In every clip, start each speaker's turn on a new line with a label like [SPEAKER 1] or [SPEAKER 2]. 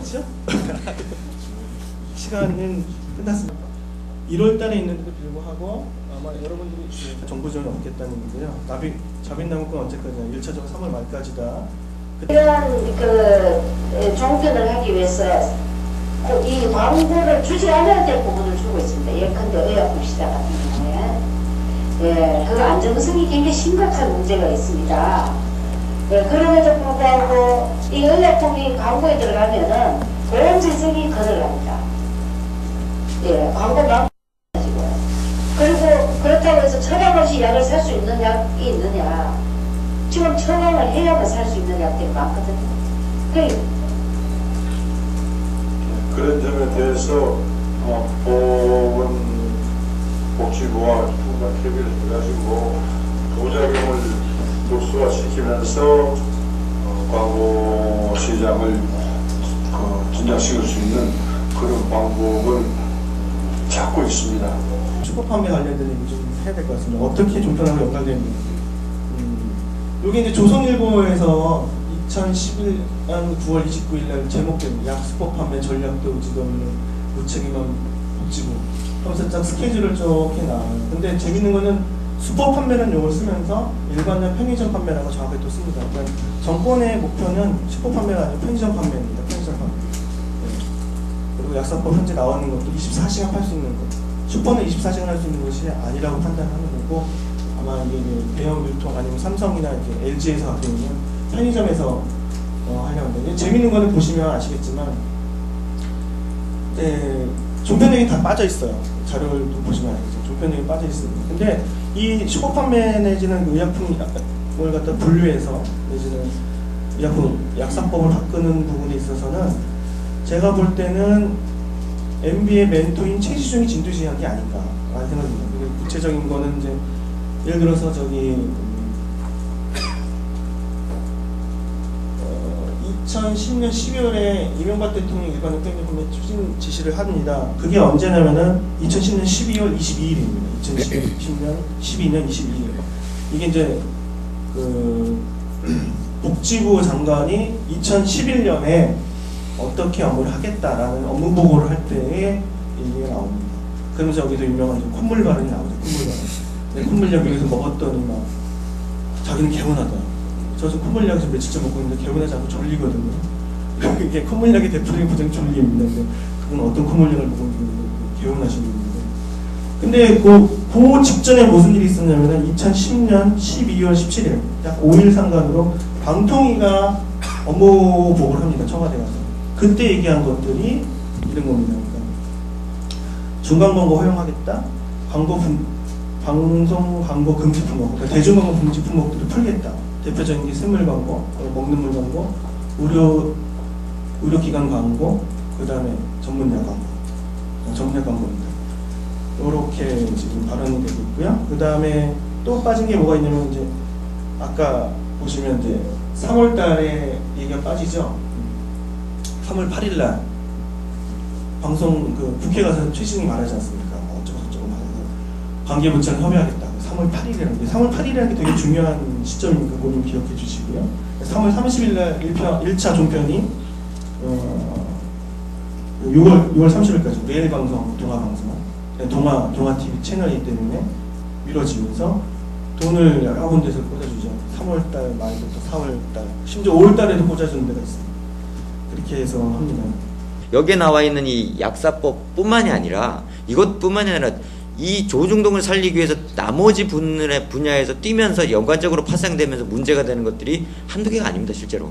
[SPEAKER 1] 없죠? 시간은 끝났습니다. 1월 달에 있는데도 불구하고 아마 여러분들이 정보 지원이 없겠다는 건데요. 자빈나무권 언제까지냐? 1차적으로 3월 말까지다.
[SPEAKER 2] 이러한 종편을 하기 위해서 이 광고를 주지 않아야 될 부분을 주고 있습니다. 예컨대 의약품 시장 같은 경우에 그 안정성이 굉장히 심각한 문제가 있습니다. 그럼에도 불구하고 이 의약품이 광고에 들어가면은 보험재정이 거들갑니다. 광고만 가지고요. 그리고 그렇다고 해서 처방 없이 약을 살 수 있는 약이 있느냐? 지금 처방을 해야만 살 수 있는 약들이 많거든요.
[SPEAKER 3] 그런 점에 대해서 보건복지부와 통과 협의를 해가지고 부작용을 독소화시키면서 광고 시장을 진작시킬 수 있는 그런 방법을 찾고 있습니다.
[SPEAKER 1] 슈퍼 판매 관련된 얘기 좀 해야 될 것 같습니다. 어떻게 종편하고 연관되는지. 여기 이제 조선일보에서 2011년 9월 29일 날 제목된 약 슈퍼 판매 전략도 의지도 없는 무책임한 복지부 하면서 딱 스케줄을 쭉 해놔요. 근데 재밌는 거는 슈퍼 판매라는 용어를 쓰면서 일반적 편의점 판매라고 정확하게 또 씁니다. 그러니까 정권의 목표는 슈퍼 판매가 아니고 편의점 판매입니다. 편의점 판매. 그리고 약사법 현재 나와 있는 것도 24시간 팔 수 있는 것. 슈퍼는 24시간 할 수 있는 것이 아니라고 판단하는 거고, 아마 이게 대형 유통 아니면 삼성이나 이제 LG에서 갖고 있는 편의점에서 하려고 하는데, 재밌는 거는 보시면 아시겠지만 종편력이 다 빠져 있어요. 자료를 좀 보시면 알겠죠. 종편력이 빠져 있습니다. 근데 이 슈퍼 판매 내지는 의약품을 갖다 분류해서 내지는 의약품 약사법을 바꾸는 부분에 있어서는 제가 볼 때는 MB의 멘토인 최시중이 진두지휘한 게 아닌가 라는 생각이 듭니다. 구체적인 거는 이제 예를 들어서 2010년 12월에 이명박 대통령이 일반적 편의점 판매 추진 지시를 합니다. 그게 언제냐면은 2010년 12월 22일입니다. 2010년 12년 22일. 이게 이제 복지부 장관이 2011년에 어떻게 업무를 하겠다라는 업무 보고를 할 때에 얘기가 나옵니다. 그러면서 여기도 유명한 콧물 발언이 나오죠. 콧물 발언. 콧물약 여기서 먹었더니 막 자기는 개운하다. 저 콧물약 좀 며칠째 먹고 있는데 개운하지 않고 졸리거든요. 이게 콧물약의 대표적인 부정이 졸림입니다. 근데 그건 어떤 콧물약을 먹었는지 개운하신 분인데. 근데 그 직전에 무슨 일이 있었냐면은 2010년 12월 17일 약 5일 상간으로 방통위가 업무 보고를 합니다. 청와대 가서. 그때 얘기한 것들이 이런 겁니다. 그러니까 중간 광고 허용하겠다. 방송 광고 금지 품목, 그러니까 대중 광고 금지 품목들을 풀겠다. 대표적인 게 생물 광고, 먹는 물 광고, 의료기관 광고, 그 다음에 전문약 광고, 전문약 광고입니다. 이렇게 지금 발언이 되고 있고요. 그 다음에 또 빠진 게 뭐가 있냐면 이제 아까 보시면 이제 3월달에 얘기가 빠지죠. 3월 8일날 방송 국회 가서 최신이 말하지 않습니까? 어쩌고 저쩌고 말해서 관계부처랑 협의하겠다. 3월 8일이라는 게 3월 8일이라는 게 되게 중요한 시점이니까 그거 좀 기억해 주시고요. 3월 30일날 1차 종편이 6월 30일까지 매일 방송, 동아TV 채널이기 때문에 미뤄지면서 돈을 여러 군데서 꽂아주죠. 3월달 말부터 4월달, 심지어 5월달에도 꽂아주는 데가 있습니다. 그렇게 해서 합니다.
[SPEAKER 4] 여기에 나와 있는 이 약사법뿐만이 아니라 이것뿐만이 아니라 이 조중동을 살리기 위해서 나머지 분야에서 뛰면서 연관적으로 파생되면서 문제가 되는 것들이 한두 개가 아닙니다. 실제로.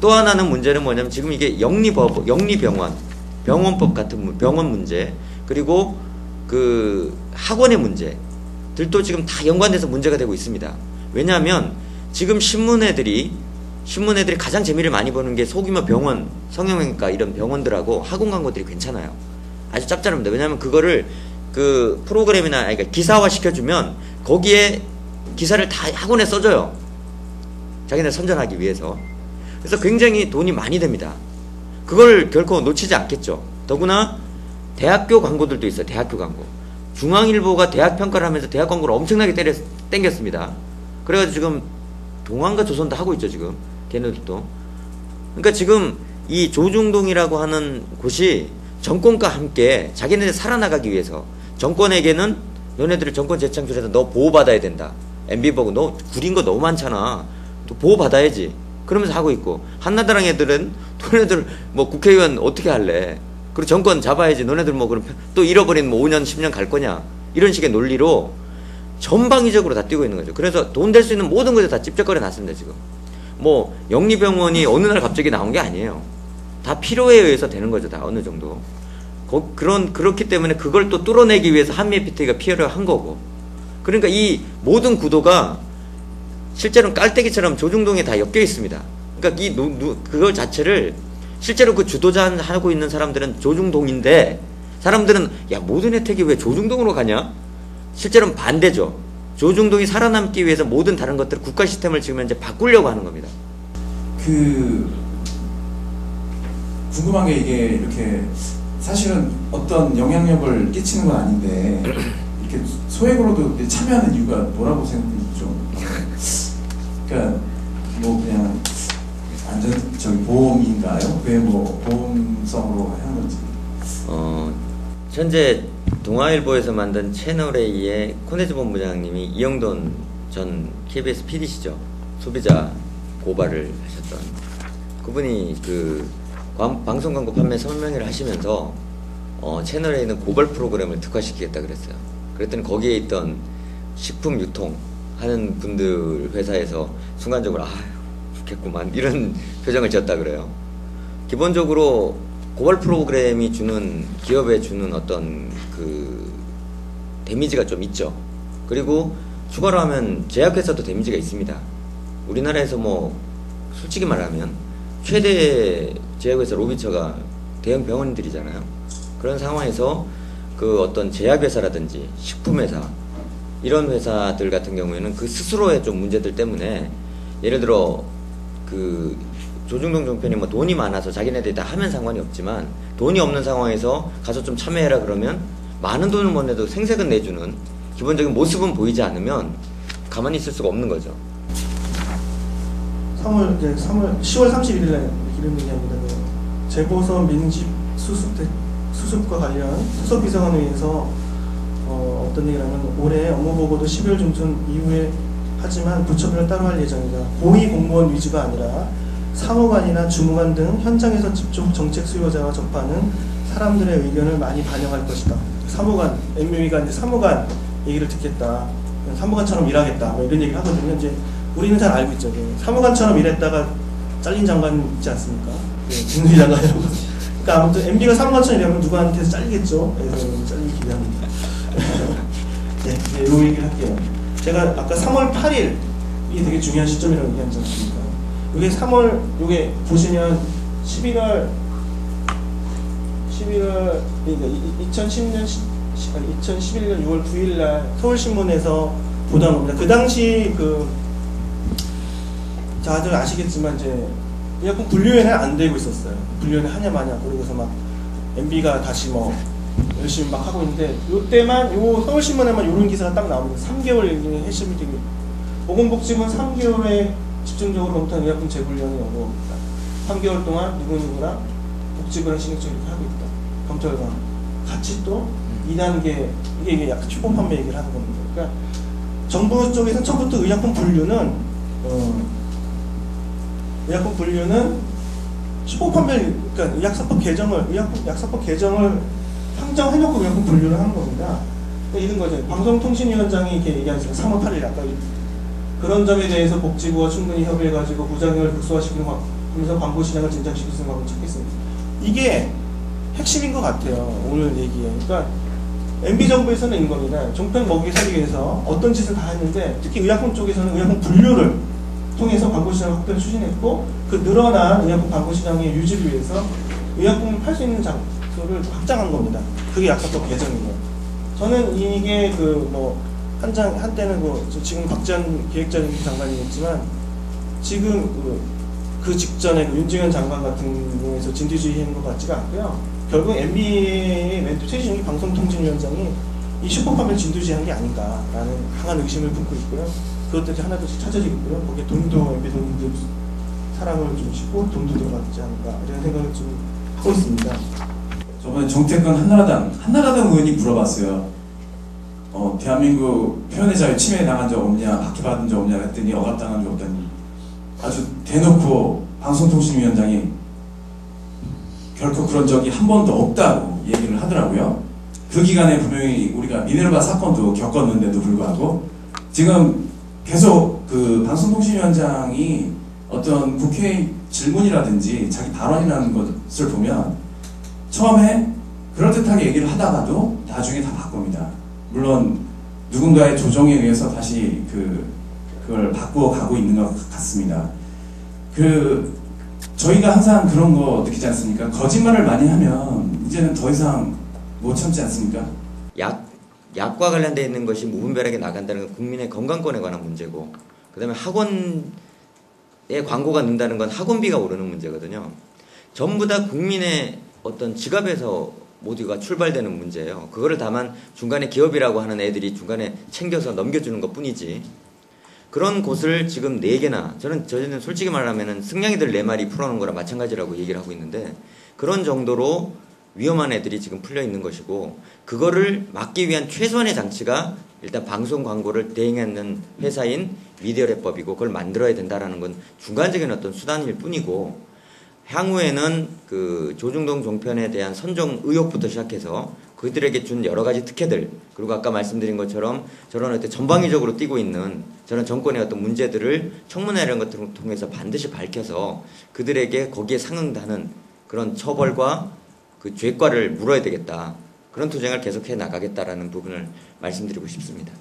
[SPEAKER 4] 또 하나는 문제는 뭐냐면 지금 이게 영리병원, 병원법 같은 병원 문제, 그리고 그 학원의 문제들도 지금 다 연관돼서 문제가 되고 있습니다. 왜냐하면 지금 신문애들이 가장 재미를 많이 보는 게 소규모 병원, 성형외과 이런 병원들하고 학원 광고들이 괜찮아요. 아주 짭짤합니다. 왜냐하면 그거를 그 프로그램이나 그러니까 기사화 시켜주면 거기에 기사를 다 학원에 써줘요. 자기네 선전하기 위해서. 그래서 굉장히 돈이 많이 됩니다. 그걸 결코 놓치지 않겠죠. 더구나 대학교 광고들도 있어요. 대학교 광고. 중앙일보가 대학 평가를 하면서 대학 광고를 엄청나게 땡겼습니다. 그래가지고 지금 동아인가 조선도 하고 있죠. 지금 걔네들도. 그러니까 지금 이 조중동이라고 하는 곳이 정권과 함께 자기네들 살아나가기 위해서 정권에게는 너네들을 정권 재창출해서 너 보호받아야 된다. MB 보고 너 구린 거 너무 많잖아. 또 보호받아야지. 그러면서 하고 있고 한나라당 애들은 너네들 뭐 국회의원 어떻게 할래? 그리고 정권 잡아야지. 너네들 뭐 그럼 또 잃어버린 뭐 5년 10년 갈 거냐? 이런 식의 논리로 전방위적으로 다 뛰고 있는 거죠. 그래서 돈 될 수 있는 모든 것을 다 찝쩍거려 놨습니다, 지금. 뭐 영리병원이 어느 날 갑자기 나온 게 아니에요. 다 필요에 의해서 되는 거죠, 다 어느 정도. 그렇기 때문에 그걸 또 뚫어내기 위해서 한미FTA가 필요한 거고. 그러니까 이 모든 구도가 실제로는 깔때기처럼 조중동에 다 엮여 있습니다. 그러니까 그걸 자체를 실제로 그 주도자 하고 있는 사람들은 조중동인데 사람들은 야 모든 혜택이 왜 조중동으로 가냐? 실제로는 반대죠. 조중동이 살아남기 위해서 모든 다른 것들 국가 시스템을 지금 현재 바꾸려고 하는 겁니다.
[SPEAKER 5] 궁금한 게 이게 이렇게 사실은 어떤 영향력을 끼치는 건 아닌데 이렇게 소액으로도 참여하는 이유가 뭐라고 생각되죠? 그러니까 뭐 그냥 보험인가요? 왜 뭐 보험성으로 하는 건지?
[SPEAKER 4] 현재 동아일보에서 만든 채널A의 콘텐츠 본부장님이 이영돈 전 KBS PD시죠. 소비자 고발을 하셨던 그분이 그 방송 광고 판매 설명회를 하시면서 채널A는 고발 프로그램을 특화시키겠다 그랬어요. 그랬더니 거기에 있던 식품 유통 하는 분들 회사에서 순간적으로 좋겠구만 이런 표정을 지었다 그래요. 기본적으로 고발 프로그램이 주는 기업에 주는 어떤 그 데미지가 좀 있죠. 그리고 추가로 하면 제약회사도 데미지가 있습니다. 우리나라에서 뭐 솔직히 말하면 최대 제약회사 로비처가 대형 병원들이잖아요. 그런 상황에서 그 어떤 제약회사라든지 식품회사 이런 회사들 같은 경우에는 그 스스로의 좀 문제들 때문에 예를 들어 그 조중동 종편이 뭐 돈이 많아서 자기네들이 다 하면 상관이 없지만 돈이 없는 상황에서 가서 좀 참여해라 그러면 많은 돈을 못 내도 생색은 내주는 기본적인 모습은 보이지 않으면 가만히 있을 수가 없는 거죠.
[SPEAKER 1] 10월 31일에 이런 얘기합니다. 재보선 민집 수습과 관련 수석비서관회의에서 어떤 얘기를 하면 올해 업무보고도 12월 중순 이후에 하지만 부처별로 따로 할 예정이다. 고위 공무원 위주가 아니라 사무관이나 주무관 등 현장에서 직접 정책 수요자와 접하는 사람들의 의견을 많이 반영할 것이다. 사무관, MU가 이제 사무관 얘기를 듣겠다. 사무관처럼 일하겠다. 뭐 이런 얘기를 하거든요. 이제 우리는 잘 알고 있죠. 사무관처럼 일했다가 잘린 장관 있지 않습니까? 김수희 장관이라고. 그러니까 아무튼 MB가 사무관처럼 일하면 누구한테서 잘리겠죠. 그래서 잘리기 기대합니다. 네, 요 얘기를 할게요. 제가 아까 3월 8일 이게 되게 중요한 시점이라고 얘기하지 않습니까? 이게 3월, 이게 보시면 11월, 그러니까 2011년 6월 9일날 서울신문에서 보도한 겁니다. 그 당시 다들 아시겠지만 이제 에어컨 분류회는 안 되고 있었어요. 분류회는 하냐 마냐 그러고서 막 MB가 다시 뭐 열심히 막 하고 있는데 요때만 요 서울신문에만 요런 기사가 딱 나옵니다. 3개월 핵심이 되게 보건복지부는 3개월에 집중적으로 검토한 의약품 재분류는 연구입니다. 3개월 동안 누구누구랑 복지부랑 신경질 이렇게 하고 있다. 검토 결과 같이 또 2단계 이게 약간 초보 판매 얘기를 하는 겁니다. 그러니까 정부 쪽에서는 처음부터 의약품 분류는 초보 판매 그러니까 약사법 개정을 상정해놓고 의약품 분류를 하는 겁니다. 그러니까 이런 거죠. 방송통신위원장이 이렇게 얘기하잖아요. 3월 8일 아까 그런 점에 대해서 복지부와 충분히 협의해가지고 부작용을 극소화시키는 그래서 광고 시장을 진작시킬 생각을 찾겠습니다. 이게 핵심인 것 같아요. 오늘 얘기에. 그러니까 MB정부에서는 이런 겁니다. 종편 먹이 살리기 위해서 어떤 짓을 다 했는데 특히 의약품 쪽에서는 의약품 분류를 통해서 광고 시장 확대를 추진했고 그 늘어난 의약품 광고 시장의 유지를 위해서 의약품을 팔 수 있는 장소를 확장한 겁니다. 그게 약사법 개정인 거예요. 저는 이게 한때는 지금 박지원 기획자님 장관이었지만 지금 그 직전에 윤지현 장관 같은 경우에서 진두지휘한 것 같지가 않고요. 결국 MB의 멘토 최지중기 방송통신위원장이 이 슈퍼카멜 진두지휘한 게 아닌가라는 강한 의심을 품고 있고요. 그것들이 하나둘씩 찾아지고 있고요. 거기에 돈도 MB 돈도 사람을 좀 싣고 돈도 들어갔지 않을까 이런 생각을 좀 하고 있습니다.
[SPEAKER 5] 저번에 정태근 한나라당 의원이 물어봤어요. 대한민국 표현의 자유 침해 당한 적 없냐, 박해받은 적 없냐 했더니 억압당한 적 없다니 아주 대놓고 방송통신위원장이 결코 그런 적이 한 번도 없다고 얘기를 하더라고요. 그 기간에 분명히 우리가 미네르바 사건도 겪었는데도 불구하고 지금 계속 그 방송통신위원장이 어떤 국회 질문이라든지 자기 발언이라는 것을 보면 처음에 그럴듯하게 얘기를 하다가도 나중에 다 바꿉니다. 물론 누군가의 조정에 의해서 다시 그걸 바꾸어 가고 있는 것 같습니다. 저희가 항상 그런 거 느끼지 않습니까? 거짓말을 많이 하면 이제는 더 이상 못 참지 않습니까?
[SPEAKER 4] 약과 관련되어 있는 것이 무분별하게 나간다는 건 국민의 건강권에 관한 문제고, 그 다음에 학원에 광고가 는다는 건 학원비가 오르는 문제거든요. 전부 다 국민의 어떤 지갑에서 모두가 출발되는 문제예요. 그거를 다만 중간에 기업이라고 하는 애들이 중간에 챙겨서 넘겨주는 것 뿐이지, 그런 곳을 지금 4개나, 저희는 솔직히 말하면 승냥이들 4마리 풀어놓은 거랑 마찬가지라고 얘기를 하고 있는데, 그런 정도로 위험한 애들이 지금 풀려 있는 것이고, 그거를 막기 위한 최소한의 장치가 일단 방송 광고를 대행하는 회사인 미디어랩법이고, 그걸 만들어야 된다라는 건 중간적인 어떤 수단일 뿐이고, 향후에는 그 조중동 종편에 대한 선정 의혹부터 시작해서 그들에게 준 여러 가지 특혜들, 그리고 아까 말씀드린 것처럼 저런 어떤 전방위적으로 띄고 있는 저런 정권의 어떤 문제들을 청문회 이런 것들을 통해서 반드시 밝혀서 그들에게 거기에 상응하는 그런 처벌과 그 죄과를 물어야 되겠다. 그런 투쟁을 계속해 나가겠다라는 부분을 말씀드리고 싶습니다.